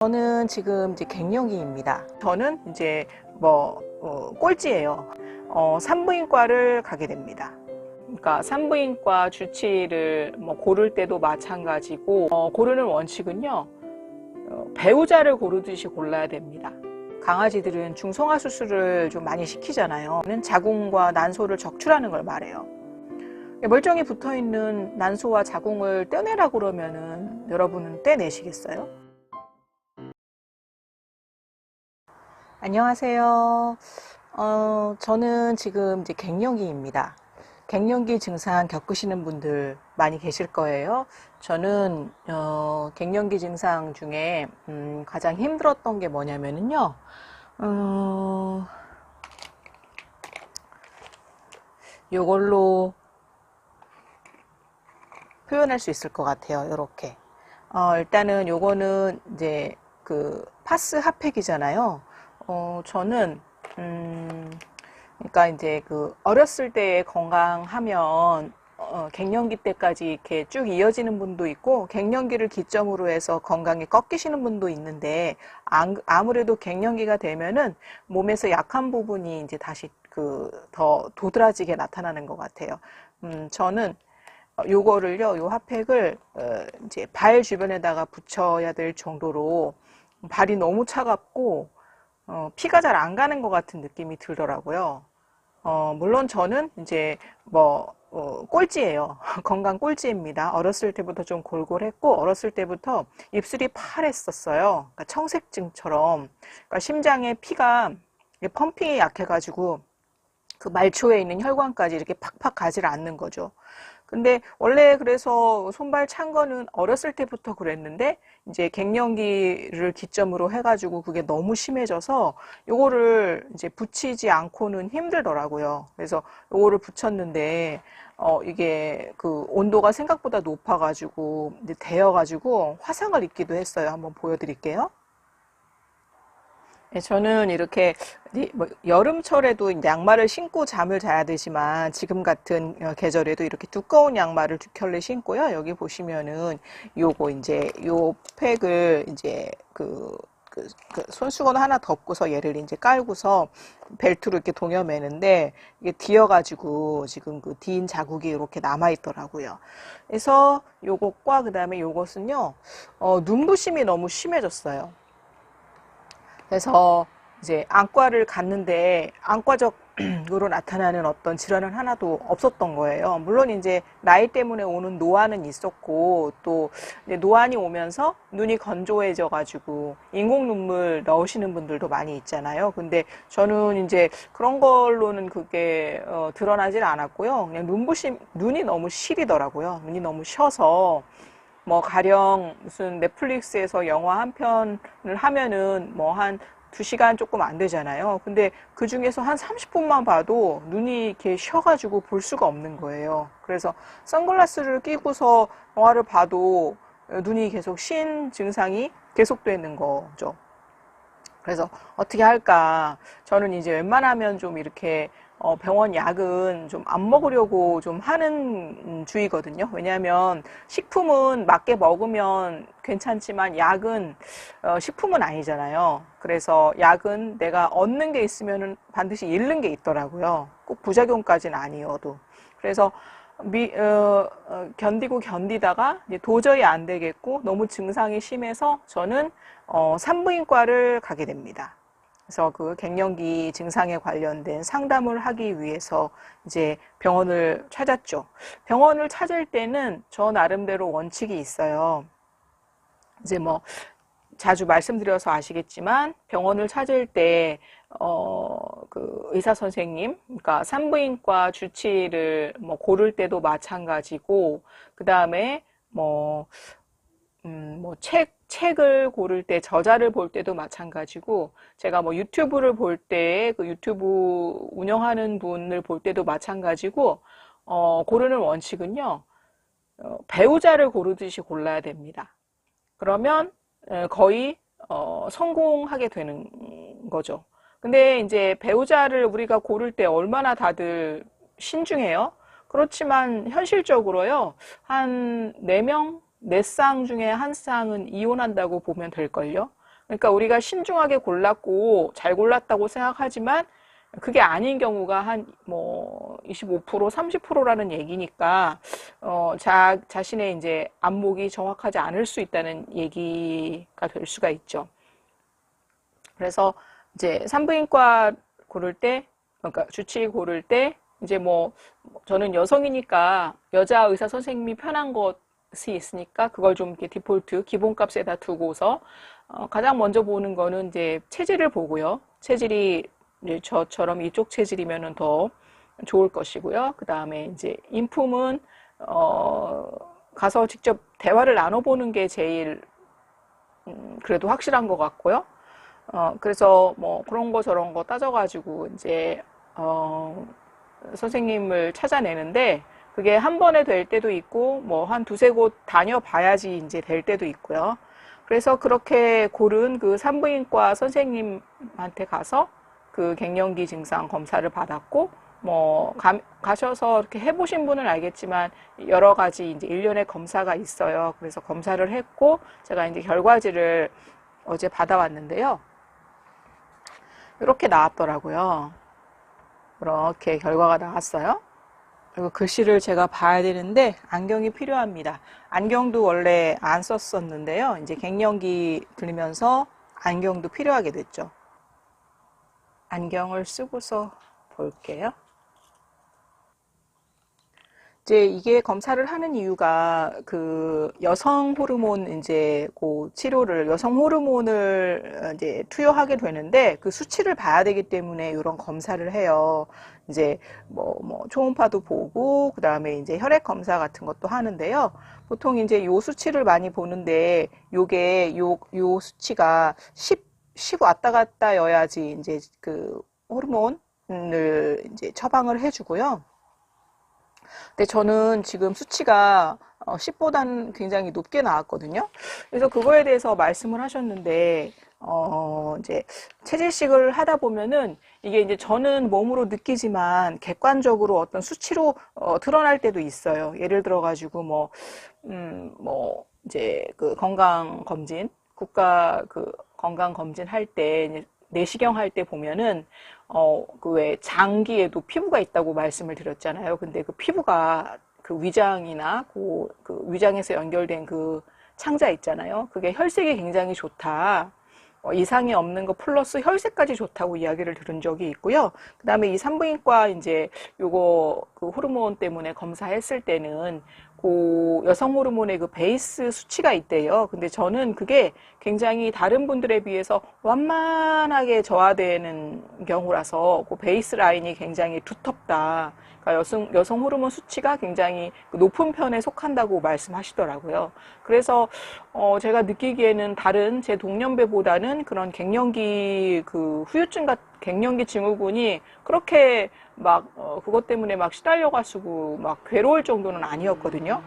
저는 지금 이제 갱년기입니다. 저는 이제 꼴찌예요. 산부인과를 가게 됩니다. 그러니까 산부인과 주치의를 고를 때도 마찬가지고, 고르는 원칙은요, 배우자를 고르듯이 골라야 됩니다. 강아지들은 중성화 수술을 좀 많이 시키잖아요. 자궁과 난소를 적출하는 걸 말해요. 멀쩡히 붙어있는 난소와 자궁을 떼내라고 그러면은 여러분은 떼내시겠어요? 안녕하세요. 저는 지금 이제 갱년기입니다. 갱년기 증상 겪으시는 분들 많이 계실 거예요. 저는 갱년기 증상 중에 가장 힘들었던 게 뭐냐면은요. 이걸로 표현할 수 있을 것 같아요. 이렇게. 일단은 요거는 이제 그 파스 핫팩이잖아요. 저는 그러니까 이제 그 어렸을 때 건강하면 갱년기 때까지 이렇게 쭉 이어지는 분도 있고, 갱년기를 기점으로 해서 건강이 꺾이시는 분도 있는데, 아무래도 갱년기가 되면은 몸에서 약한 부분이 이제 다시 더 도드라지게 나타나는 것 같아요. 저는 요거를요, 요 핫팩을 이제 발 주변에다가 붙여야 될 정도로 발이 너무 차갑고 피가 잘 안 가는 것 같은 느낌이 들더라고요. 물론 저는 이제 꼴찌예요. 건강 꼴찌입니다. 어렸을 때부터 좀 골골했고, 어렸을 때부터 입술이 파랬었어요. 그러니까 청색증처럼. 그러니까 심장에 피가 펌핑이 약해가지고 그 말초에 있는 혈관까지 이렇게 팍팍 가지를 않는 거죠. 근데 원래 그래서 손발 찬 거는 어렸을 때부터 그랬는데, 이제 갱년기를 기점으로 해가지고 그게 너무 심해져서 요거를 이제 붙이지 않고는 힘들더라고요. 그래서 요거를 붙였는데 이게 그 온도가 생각보다 높아가지고 이제 데여가지고 화상을 입기도 했어요. 한번 보여드릴게요. 네, 저는 이렇게 여름철에도 양말을 신고 잠을 자야 되지만, 지금 같은 계절에도 이렇게 두꺼운 양말을 두 켤레 신고요. 여기 보시면은 요거 이제 요 팩을 이제 손수건 하나 덮고서 얘를 이제 깔고서 벨트로 이렇게 동여매는데, 이게 뒤어가지고 지금 그 뒤인 자국이 이렇게 남아 있더라고요. 그래서 요것과 그 다음에 요것은요, 눈부심이 너무 심해졌어요. 그래서 이제 안과를 갔는데 안과적으로 나타나는 어떤 질환은 하나도 없었던 거예요. 물론 이제 나이 때문에 오는 노안은 있었고, 또 이제 노안이 오면서 눈이 건조해져 가지고 인공 눈물 넣으시는 분들도 많이 있잖아요. 근데 저는 이제 그런 걸로는 그게 드러나질 않았고요. 그냥 눈이 너무 시리더라고요. 눈이 너무 쉬어서 가령 무슨 넷플릭스에서 영화 한 편을 하면은 한 2시간 조금 안 되잖아요. 근데 그 중에서 한 30분만 봐도 눈이 이렇게 쉬어가지고 볼 수가 없는 거예요. 그래서 선글라스를 끼고서 영화를 봐도 눈이 계속 쉰 증상이 계속되는 거죠. 그래서 어떻게 할까? 저는 이제 웬만하면 좀 이렇게 병원 약은 좀 안 먹으려고 좀 하는 주의거든요. 왜냐하면 식품은 맞게 먹으면 괜찮지만 약은 식품은 아니잖아요. 그래서 약은 내가 얻는 게 있으면 반드시 잃는 게 있더라고요. 꼭 부작용까지는 아니어도. 그래서 견디고 견디다가 이제 도저히 안 되겠고 너무 증상이 심해서 저는 산부인과를 가게 됩니다. 그래서 그 갱년기 증상에 관련된 상담을 하기 위해서 이제 병원을 찾았죠. 병원을 찾을 때는 저 나름대로 원칙이 있어요. 이제 자주 말씀드려서 아시겠지만 병원을 찾을 때 그 의사 선생님, 그러니까 산부인과 주치의를 고를 때도 마찬가지고, 그 다음에 책을 고를 때, 저자를 볼 때도 마찬가지고, 제가 유튜브를 볼 때, 그 유튜브 운영하는 분을 볼 때도 마찬가지고, 고르는 원칙은요, 배우자를 고르듯이 골라야 됩니다. 그러면 거의 성공하게 되는 거죠. 근데 이제 배우자를 우리가 고를 때 얼마나 다들 신중해요? 그렇지만 현실적으로요, 한 4명, 4쌍 중에 한 쌍은 이혼한다고 보면 될걸요? 그러니까 우리가 신중하게 골랐고 잘 골랐다고 생각하지만 그게 아닌 경우가 한 뭐 25%, 30%라는 얘기니까 자신의 이제 안목이 정확하지 않을 수 있다는 얘기가 될 수가 있죠. 그래서 이제 산부인과 고를 때, 그러니까 주치의 고를 때 이제 뭐 저는 여성이니까 여자 의사 선생님이 편한 것이 있으니까 그걸 좀 이렇게 디폴트 기본값에다 두고서 가장 먼저 보는 거는 이제 체질을 보고요. 체질이 이제 저처럼 이쪽 체질이면은 더 좋을 것이고요. 그 다음에 이제 인품은 가서 직접 대화를 나눠보는 게 제일 그래도 확실한 것 같고요. 그래서 뭐 그런 거 저런 거 따져가지고 이제 선생님을 찾아내는데 그게 한 번에 될 때도 있고 뭐 한 두세 곳 다녀봐야지 이제 될 때도 있고요. 그래서 그렇게 고른 그 산부인과 선생님한테 가서 그 갱년기 증상 검사를 받았고 뭐 가셔서 이렇게 해보신 분은 알겠지만 여러 가지 이제 일련의 검사가 있어요. 그래서 검사를 했고 제가 이제 결과지를 어제 받아왔는데요. 이렇게 나왔더라고요. 이렇게 결과가 나왔어요. 그리고 글씨를 제가 봐야 되는데 안경이 필요합니다. 안경도 원래 안 썼었는데요. 이제 갱년기 들면서 안경도 필요하게 됐죠. 안경을 쓰고서 볼게요. 이제 이게 검사를 하는 이유가 그 여성 호르몬 이제 그 치료를 여성 호르몬을 이제 투여하게 되는데 그 수치를 봐야 되기 때문에 이런 검사를 해요. 이제 뭐 초음파도 보고 그다음에 이제 혈액 검사 같은 것도 하는데요. 보통 이제 요 수치를 많이 보는데 요게 요 수치가 10 왔다 갔다여야지 이제 그 호르몬을 이제 처방을 해주고요. 근데 저는 지금 수치가 10보다는 굉장히 높게 나왔거든요. 그래서 그거에 대해서 말씀을 하셨는데, 이제 체질식을 하다 보면은 이게 이제 저는 몸으로 느끼지만 객관적으로 어떤 수치로 드러날 때도 있어요. 예를 들어가지고 뭐 이제 그 건강검진, 국가 그 건강검진 할 때, 내시경 할 때 보면은 그 왜 장기에도 피부가 있다고 말씀을 드렸잖아요. 근데 그 피부가 그 위장이나 그 위장에서 연결된 그 창자 있잖아요. 그게 혈색이 굉장히 좋다. 이상이 없는 거 플러스 혈색까지 좋다고 이야기를 들은 적이 있고요. 그 다음에 이 산부인과 이제 요거 그 호르몬 때문에 검사했을 때는 그 여성 호르몬의 그 베이스 수치가 있대요. 근데 저는 그게 굉장히 다른 분들에 비해서 완만하게 저하되는 경우라서 그 베이스 라인이 굉장히 두텁다. 그러니까 여성 호르몬 수치가 굉장히 높은 편에 속한다고 말씀하시더라고요. 그래서 제가 느끼기에는 다른 제 동년배보다는 그런 갱년기 그 후유증 갱년기 증후군이 그렇게 막 그것 때문에 막 시달려가지고 막 괴로울 정도는 아니었거든요.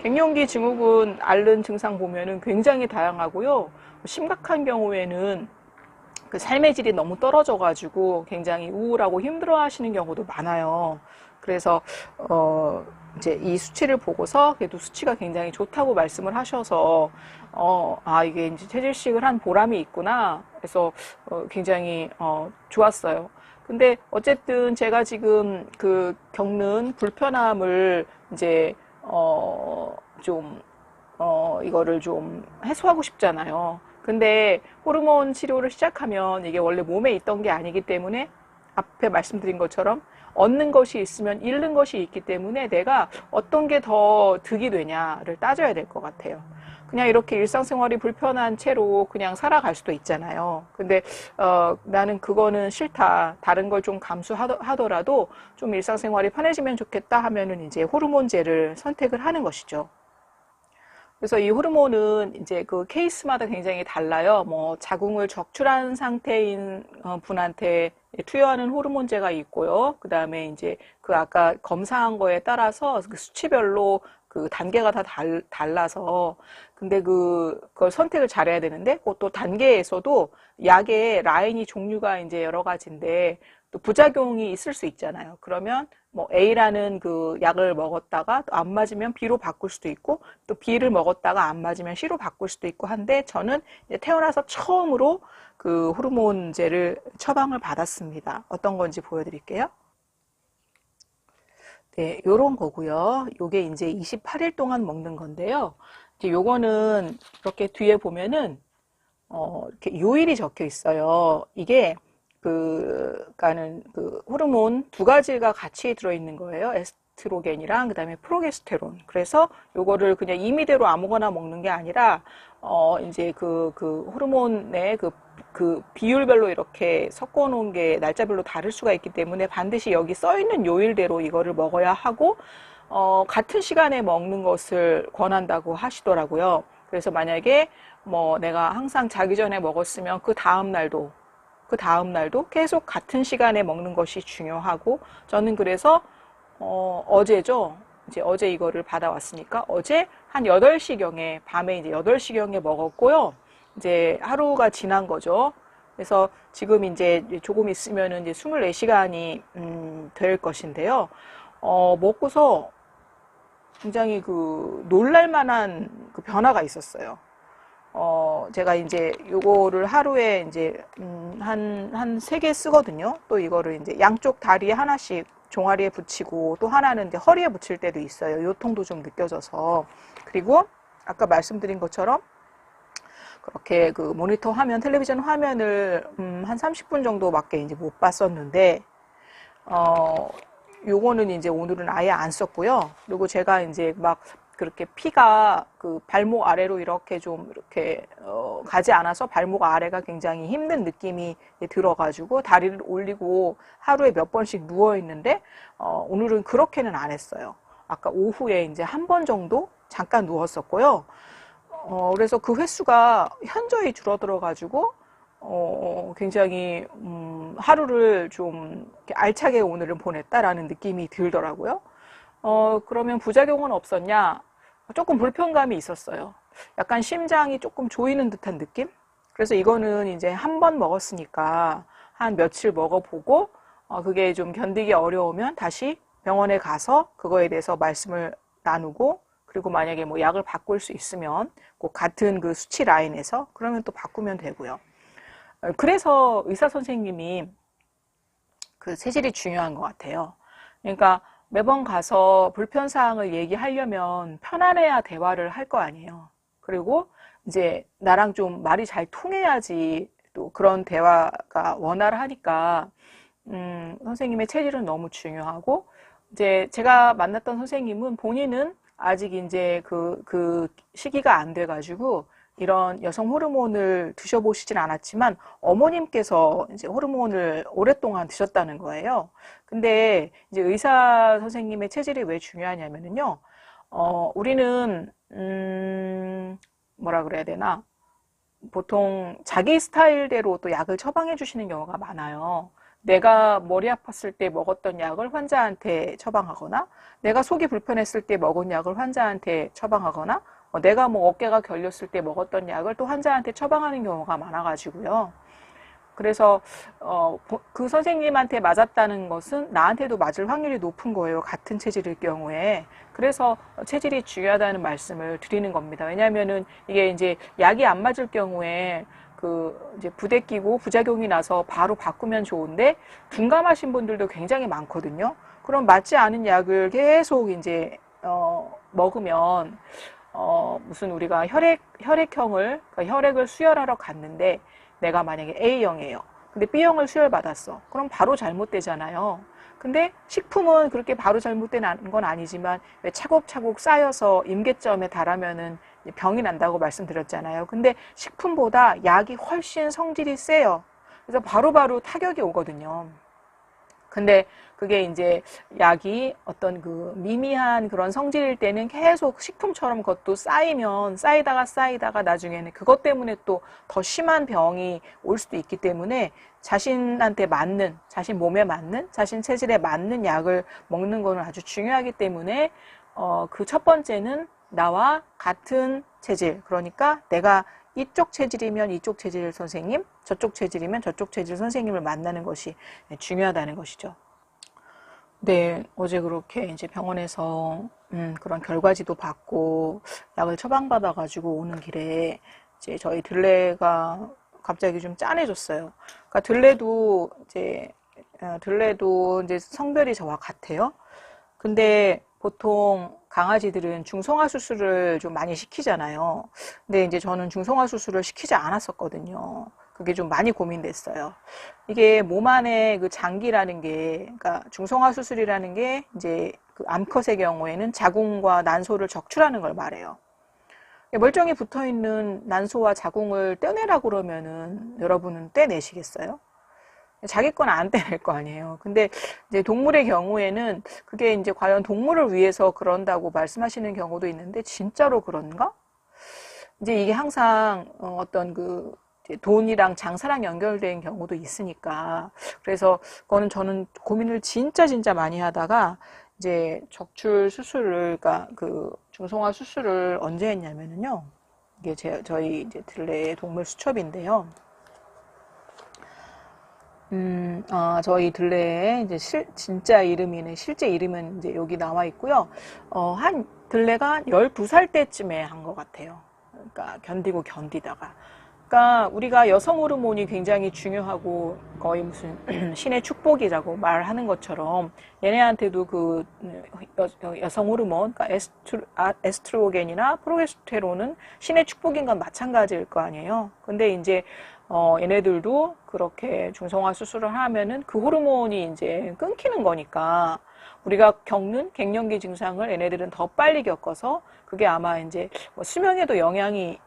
갱년기 증후군 앓는 증상 보면은 굉장히 다양하고요. 심각한 경우에는 그 삶의 질이 너무 떨어져가지고 굉장히 우울하고 힘들어하시는 경우도 많아요. 그래서 이제 이 수치를 보고서 그래도 수치가 굉장히 좋다고 말씀을 하셔서 이게 이제 체질식을 한 보람이 있구나. 그래서 굉장히 좋았어요. 근데 어쨌든 제가 지금 그 겪는 불편함을 이제 이거를 좀 해소하고 싶잖아요. 근데 호르몬 치료를 시작하면 이게 원래 몸에 있던 게 아니기 때문에 앞에 말씀드린 것처럼 얻는 것이 있으면 잃는 것이 있기 때문에 내가 어떤 게 더 득이 되냐를 따져야 될 것 같아요. 그냥 이렇게 일상생활이 불편한 채로 그냥 살아갈 수도 있잖아요. 근데 나는 그거는 싫다. 다른 걸 좀 감수하더라도 좀 일상생활이 편해지면 좋겠다 하면은 이제 호르몬제를 선택을 하는 것이죠. 그래서 이 호르몬은 이제 그 케이스마다 굉장히 달라요. 뭐 자궁을 적출한 상태인 분한테 투여하는 호르몬제가 있고요. 그 다음에 이제 그 아까 검사한 거에 따라서 그 수치별로 그 단계가 다 달라서 근데 그걸 선택을 잘해야 되는데 그것도 단계에서도 약의 라인이 종류가 이제 여러 가지인데 또 부작용이 있을 수 있잖아요. 그러면 뭐 A라는 그 약을 먹었다가 또 안 맞으면 B로 바꿀 수도 있고, 또 B를 먹었다가 안 맞으면 C로 바꿀 수도 있고 한데, 저는 이제 태어나서 처음으로 그 호르몬제를 처방을 받았습니다. 어떤 건지 보여드릴게요. 네, 요런 거고요. 요게 이제 28일 동안 먹는 건데요. 이제 요거는 이렇게 뒤에 보면은 이렇게 요일이 적혀 있어요. 이게 그니까는 그 호르몬 두 가지가 같이 들어있는 거예요. 에스트로겐이랑 그다음에 프로게스테론. 그래서 요거를 그냥 임의대로 아무거나 먹는 게 아니라 이제 그 호르몬의 그 비율별로 이렇게 섞어 놓은 게 날짜별로 다를 수가 있기 때문에 반드시 여기 써 있는 요일대로 이거를 먹어야 하고, 같은 시간에 먹는 것을 권한다고 하시더라고요. 그래서 만약에 뭐 내가 항상 자기 전에 먹었으면 그 다음 날도 계속 같은 시간에 먹는 것이 중요하고, 저는 그래서 어제죠. 이제 어제 이거를 받아왔으니까 어제 한 8시경에, 밤에 이제 8시경에 먹었고요. 이제 하루가 지난 거죠. 그래서 지금 이제 조금 있으면은 이제 24시간이 될 것인데요. 먹고서 굉장히 그 놀랄 만한 그 변화가 있었어요. 제가 이제 요거를 하루에 이제 한 3개 쓰거든요. 또 이거를 이제 양쪽 다리에 하나씩 종아리에 붙이고, 또 하나는 이제 허리에 붙일 때도 있어요. 요통도 좀 느껴져서. 그리고 아까 말씀드린 것처럼 그렇게 그 모니터 화면, 텔레비전 화면을 한 30분 정도밖에 이제 못 봤었는데, 요거는 이제 오늘은 아예 안 썼고요. 그리고 제가 이제 막 그렇게 피가 그 발목 아래로 이렇게 좀 이렇게 가지 않아서 발목 아래가 굉장히 힘든 느낌이 들어가지고 다리를 올리고 하루에 몇 번씩 누워 있는데, 오늘은 그렇게는 안 했어요. 아까 오후에 이제 한 번 정도 잠깐 누웠었고요. 그래서 그 횟수가 현저히 줄어들어가지고 굉장히 하루를 좀 알차게 오늘은 보냈다라는 느낌이 들더라고요. 그러면 부작용은 없었냐? 조금 불편감이 있었어요. 약간 심장이 조금 조이는 듯한 느낌? 그래서 이거는 이제 한 번 먹었으니까 한 며칠 먹어보고, 그게 좀 견디기 어려우면 다시 병원에 가서 그거에 대해서 말씀을 나누고, 그리고 만약에 뭐 약을 바꿀 수 있으면 꼭 같은 그 수치 라인에서 그러면 또 바꾸면 되고요. 그래서 의사 선생님이 그 체질이 중요한 것 같아요. 그러니까 매번 가서 불편사항을 얘기하려면 편안해야 대화를 할 거 아니에요. 그리고 이제 나랑 좀 말이 잘 통해야지 또 그런 대화가 원활하니까, 선생님의 체질은 너무 중요하고, 이제 제가 만났던 선생님은 본인은 아직 이제 그 시기가 안 돼가지고 이런 여성 호르몬을 드셔보시진 않았지만 어머님께서 이제 호르몬을 오랫동안 드셨다는 거예요. 근데 이제 의사 선생님의 체질이 왜 중요하냐면요. 우리는, 뭐라 그래야 되나. 보통 자기 스타일대로 또 약을 처방해 주시는 경우가 많아요. 내가 머리 아팠을 때 먹었던 약을 환자한테 처방하거나, 내가 속이 불편했을 때 먹은 약을 환자한테 처방하거나, 내가 뭐 어깨가 결렸을 때 먹었던 약을 또 환자한테 처방하는 경우가 많아가지고요. 그래서 그 선생님한테 맞았다는 것은 나한테도 맞을 확률이 높은 거예요. 같은 체질일 경우에. 그래서 체질이 중요하다는 말씀을 드리는 겁니다. 왜냐하면은 이게 이제 약이 안 맞을 경우에 그 이제 부대 끼고 부작용이 나서 바로 바꾸면 좋은데 둔감하신 분들도 굉장히 많거든요. 그럼 맞지 않은 약을 계속 이제 먹으면 무슨 우리가 혈액형을, 그러니까 혈액을 수혈하러 갔는데 내가 만약에 A형이에요. 근데 B형을 수혈받았어. 그럼 바로 잘못되잖아요. 근데 식품은 그렇게 바로 잘못된 건 아니지만 왜 차곡차곡 쌓여서 임계점에 달하면은 병이 난다고 말씀드렸잖아요. 근데 식품보다 약이 훨씬 성질이 세요. 그래서 바로바로 타격이 오거든요. 근데 그게 이제 약이 어떤 그 미미한 그런 성질일 때는 계속 식품처럼 그것도 쌓이다가 나중에는 그것 때문에 또 더 심한 병이 올 수도 있기 때문에 자신한테 맞는, 자신 몸에 맞는, 자신 체질에 맞는 약을 먹는 거는 아주 중요하기 때문에 그 첫 번째는 나와 같은 체질, 그러니까 내가 이쪽 체질이면 이쪽 체질 선생님, 저쪽 체질이면 저쪽 체질 선생님을 만나는 것이 중요하다는 것이죠. 네, 어제 그렇게 이제 병원에서 그런 결과지도 받고 약을 처방받아가지고 오는 길에 이제 저희 들레가 갑자기 좀 짠해졌어요. 그러니까 들레도 이제 성별이 저와 같아요. 근데 보통 강아지들은 중성화 수술을 좀 많이 시키잖아요. 근데 이제 저는 중성화 수술을 시키지 않았었거든요. 그게 좀 많이 고민됐어요. 이게 몸 안에 그 장기라는 게, 그러니까 중성화 수술이라는 게 이제 그 암컷의 경우에는 자궁과 난소를 적출하는 걸 말해요. 멀쩡히 붙어 있는 난소와 자궁을 떼내라고 그러면은 여러분은 떼내시겠어요? 자기 건 안 떼낼 거 아니에요. 근데 이제 동물의 경우에는 그게 이제 과연 동물을 위해서 그런다고 말씀하시는 경우도 있는데 진짜로 그런가? 이제 이게 항상 어떤 그 돈이랑 장사랑 연결된 경우도 있으니까 그래서 그거는 저는 고민을 진짜 많이 하다가 이제 적출 수술을 그러니까 그 중성화 수술을 언제 했냐면은요. 이게 저희 이제 들레 동물 수첩인데요. 저희 들레의 이제 진짜 이름이네. 실제 이름은 이제 여기 나와 있고요. 한 들레가 12살 때쯤에 한 것 같아요. 그러니까 견디다가. 그러니까 우리가 여성 호르몬이 굉장히 중요하고 거의 무슨 신의 축복이라고 말하는 것처럼 얘네한테도 그 여성 호르몬, 그러니까 에스트로겐이나 프로게스테론은 신의 축복인 건 마찬가지일 거 아니에요. 근데 이제 얘네들도 그렇게 중성화 수술을 하면은 그 호르몬이 이제 끊기는 거니까 우리가 겪는 갱년기 증상을 얘네들은 더 빨리 겪어서 그게 아마 이제 수명에도 영향이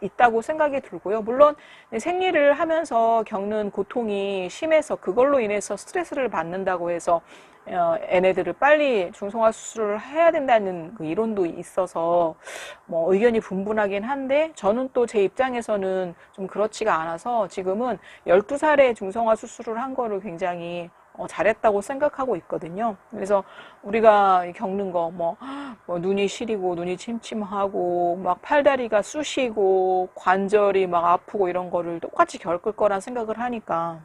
있다고 생각이 들고요. 물론 생리를 하면서 겪는 고통이 심해서 그걸로 인해서 스트레스를 받는다고 해서 얘네들을 빨리 중성화 수술을 해야 된다는 그 이론도 있어서 뭐 의견이 분분하긴 한데 저는 또 제 입장에서는 좀 그렇지가 않아서 지금은 12살에 중성화 수술을 한 거를 굉장히 잘했다고 생각하고 있거든요. 그래서 우리가 겪는 거, 뭐 눈이 시리고, 눈이 침침하고, 막 팔다리가 쑤시고, 관절이 막 아프고 이런 거를 똑같이 겪을 거란 생각을 하니까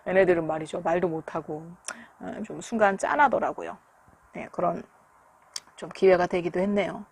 얘네들은 말이죠. 말도 못하고, 좀 순간 짠하더라고요. 네, 그런 좀 기회가 되기도 했네요.